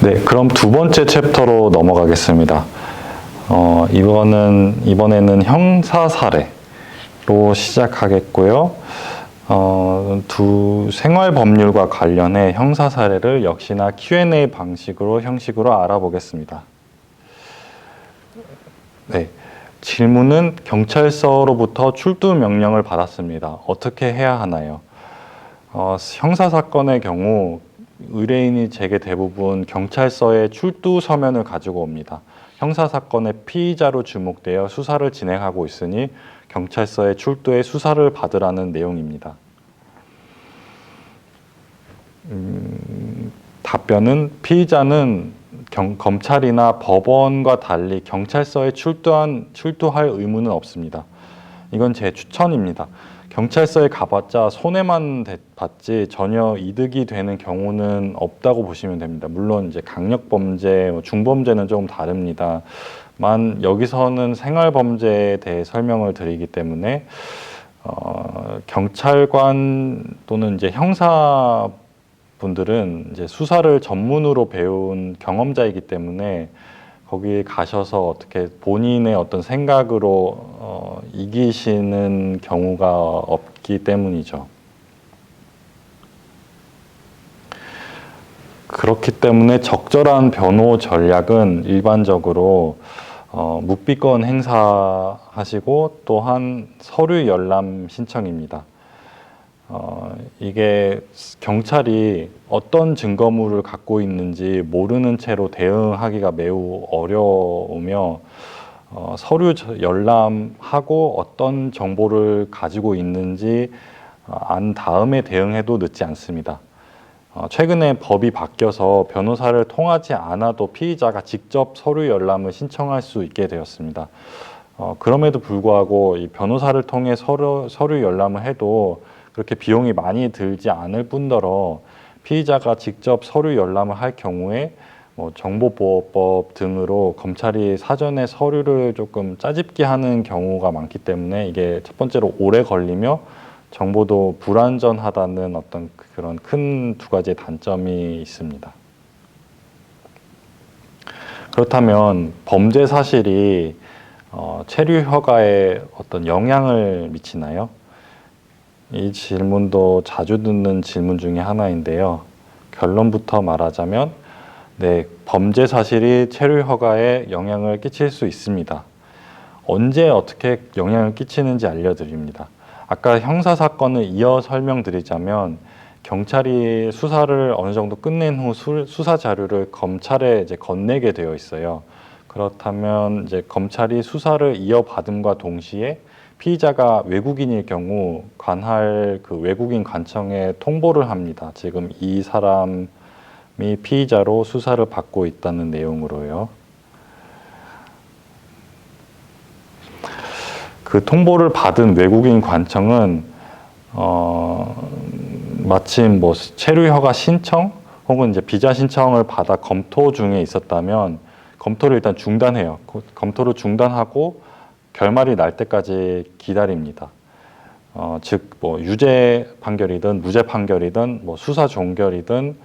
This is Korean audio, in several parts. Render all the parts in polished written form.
네, 그럼 두 번째 챕터로 넘어가겠습니다. 이번에는 형사 사례로 시작하겠고요. 두 생활 법률과 관련해 형사 사례를 역시나 Q&A 형식으로 알아보겠습니다. 네, 질문은 경찰서로부터 출두 명령을 받았습니다. 어떻게 해야 하나요? 형사 사건의 경우 의뢰인이 제게 대부분 경찰서에 출두 서면을 가지고 옵니다. 형사 사건의 피의자로 주목되어 수사를 진행하고 있으니 경찰서에 출두해 수사를 받으라는 내용입니다. 답변은 피의자는 검찰이나 법원과 달리 경찰서에 출두할 의무는 없습니다. 이건 제 추천입니다. 경찰서에 가봤자 손해만 받지 전혀 이득이 되는 경우는 없다고 보시면 됩니다. 물론 이제 강력범죄, 중범죄는 조금 다릅니다만 여기서는 생활범죄에 대해 설명을 드리기 때문에 경찰관 또는 이제 형사분들은 이제 수사를 전문으로 배운 경험자이기 때문에 거기 가셔서 어떻게 본인의 어떤 생각으로 이기시는 경우가 없기 때문이죠. 그렇기 때문에 적절한 변호 전략은 일반적으로 묵비권 행사하시고 또한 서류 열람 신청입니다. 이게 경찰이 어떤 증거물을 갖고 있는지 모르는 채로 대응하기가 매우 어려우며 서류 열람하고 어떤 정보를 가지고 있는지 안 다음에 대응해도 늦지 않습니다. 최근에 법이 바뀌어서 변호사를 통하지 않아도 피의자가 직접 서류 열람을 신청할 수 있게 되었습니다. 그럼에도 불구하고 이 변호사를 통해 서류 열람을 해도 그렇게 비용이 많이 들지 않을 뿐더러 피의자가 직접 서류 열람을 할 경우에 정보보호법 등으로 검찰이 사전에 서류를 조금 짜집기 하는 경우가 많기 때문에 이게 첫 번째로 오래 걸리며 정보도 불완전하다는 어떤 그런 큰 두 가지의 단점이 있습니다. 그렇다면 범죄 사실이 체류 허가에 어떤 영향을 미치나요? 이 질문도 자주 듣는 질문 중에 하나인데요. 결론부터 말하자면 네, 범죄 사실이 체류 허가에 영향을 끼칠 수 있습니다. 언제 어떻게 영향을 끼치는지 알려드립니다. 아까 형사 사건을 이어 설명드리자면 경찰이 수사를 어느 정도 끝낸 후 수사 자료를 검찰에 이제 건네게 되어 있어요. 그렇다면 이제 검찰이 수사를 이어받음과 동시에 피의자가 외국인일 경우 관할 그 외국인 관청에 통보를 합니다. 지금 이 사람이 피의자로 수사를 받고 있다는 내용으로요. 그 통보를 받은 외국인 관청은 마침 체류 허가 신청 혹은 이제 비자 신청을 받아 검토 중에 있었다면 검토를 일단 중단해요. 검토를 중단하고 결말이 날 때까지 기다립니다. 즉 유죄 판결이든 무죄 판결이든 수사 종결이든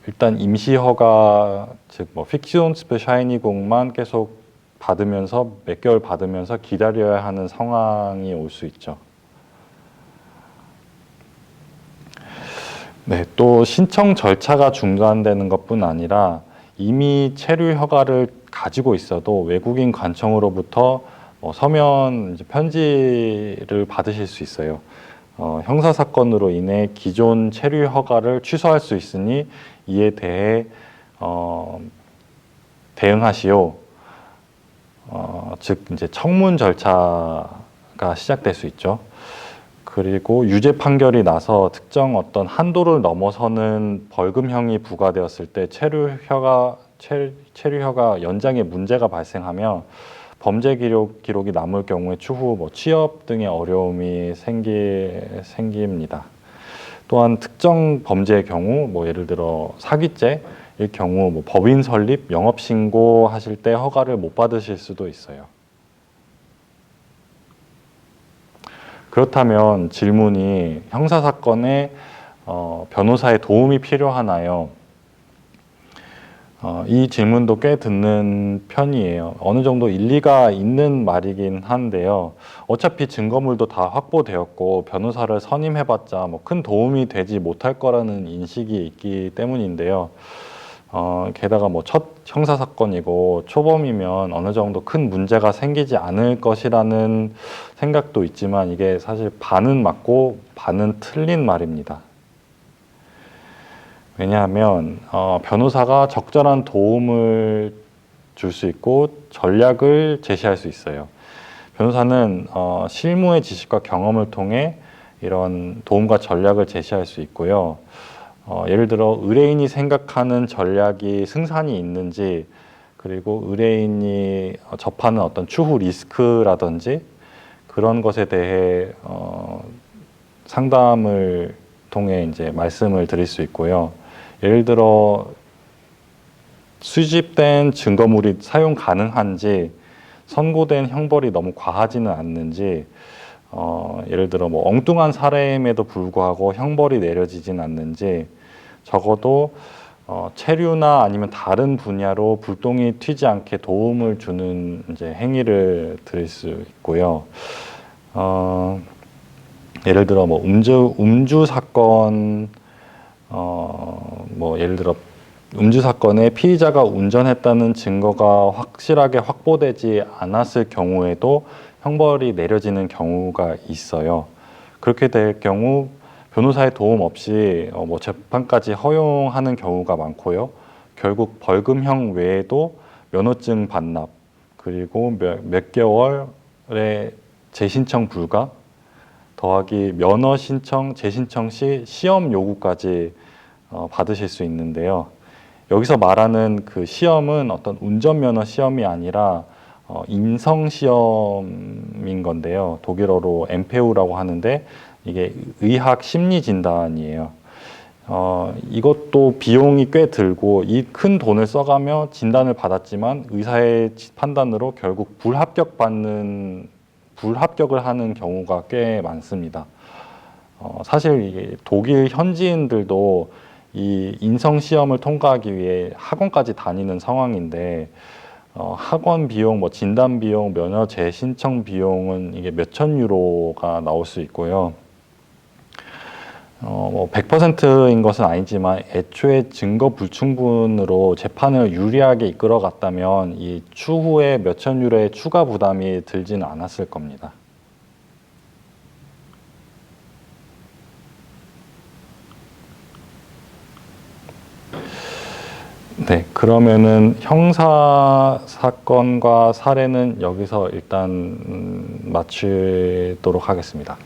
일단 임시 허가 즉 픽시온스페샤이니공만 계속 받으면서 몇 개월 받으면서 기다려야 하는 상황이 올 수 있죠. 네, 또 신청 절차가 중단되는 것뿐 아니라 이미 체류 허가를 가지고 있어도 외국인 관청으로부터 서면 편지를 받으실 수 있어요. 형사 사건으로 인해 기존 체류 허가를 취소할 수 있으니 이에 대해 대응하시오. 즉 이제 청문 절차가 시작될 수 있죠. 그리고 유죄 판결이 나서 특정 어떤 한도를 넘어서는 벌금형이 부과되었을 때 체류 허가 연장에 문제가 발생하며 범죄 기록이 남을 경우에 추후 취업 등의 어려움이 생깁니다. 또한 특정 범죄의 경우 예를 들어 사기죄일 경우 법인 설립, 영업 신고 하실 때 허가를 못 받으실 수도 있어요. 그렇다면 질문이 형사 사건에 변호사의 도움이 필요하나요? 이 질문도 꽤 듣는 편이에요. 어느 정도 일리가 있는 말이긴 한데요. 어차피 증거물도 다 확보되었고 변호사를 선임해봤자 뭐 큰 도움이 되지 못할 거라는 인식이 있기 때문인데요. 게다가 뭐 첫 형사 사건이고 초범이면 어느 정도 큰 문제가 생기지 않을 것이라는 생각도 있지만 이게 사실 반은 맞고 반은 틀린 말입니다. 왜냐하면 변호사가 적절한 도움을 줄 수 있고 전략을 제시할 수 있어요. 변호사는 실무의 지식과 경험을 통해 이런 도움과 전략을 제시할 수 있고요. 예를 들어 의뢰인이 생각하는 전략이 승산이 있는지, 그리고 의뢰인이 접하는 어떤 추후 리스크라든지 그런 것에 대해 상담을 통해 이제 말씀을 드릴 수 있고요. 예를 들어 수집된 증거물이 사용 가능한지, 선고된 형벌이 너무 과하지는 않는지, 예를 들어 뭐 엉뚱한 사례임에도 불구하고 형벌이 내려지진 않는지, 적어도 체류나 아니면 다른 분야로 불똥이 튀지 않게 도움을 주는 이제 행위를 드릴 수 있고요. 예를 들어 뭐 음주 사건, 뭐 예를 들어 음주 사건에 피의자가 운전했다는 증거가 확실하게 확보되지 않았을 경우에도 형벌이 내려지는 경우가 있어요. 그렇게 될 경우 변호사의 도움 없이 뭐 재판까지 허용하는 경우가 많고요. 결국 벌금형 외에도 면허증 반납, 그리고 몇 개월의 재신청 불가, 더하기 면허 신청, 재신청 시 시험 요구까지 받으실 수 있는데요. 여기서 말하는 그 시험은 어떤 운전면허 시험이 아니라 인성 시험인 건데요. 독일어로 엠페우라고 하는데 이게 의학 심리 진단이에요. 이것도 비용이 꽤 들고 이 큰 돈을 써가며 진단을 받았지만 의사의 판단으로 결국 불합격을 하는 경우가 꽤 많습니다. 사실 이게 독일 현지인들도 이 인성 시험을 통과하기 위해 학원까지 다니는 상황인데 학원 비용, 뭐 진단 비용, 면허 재신청 비용은 이게 몇천 유로가 나올 수 있고요. 뭐 100%인 것은 아니지만 애초에 증거 불충분으로 재판을 유리하게 이끌어갔다면 이 추후에 몇천 유로의 추가 부담이 들지는 않았을 겁니다. 네, 그러면은 형사 사건과 사례는 여기서 일단 마치도록 하겠습니다.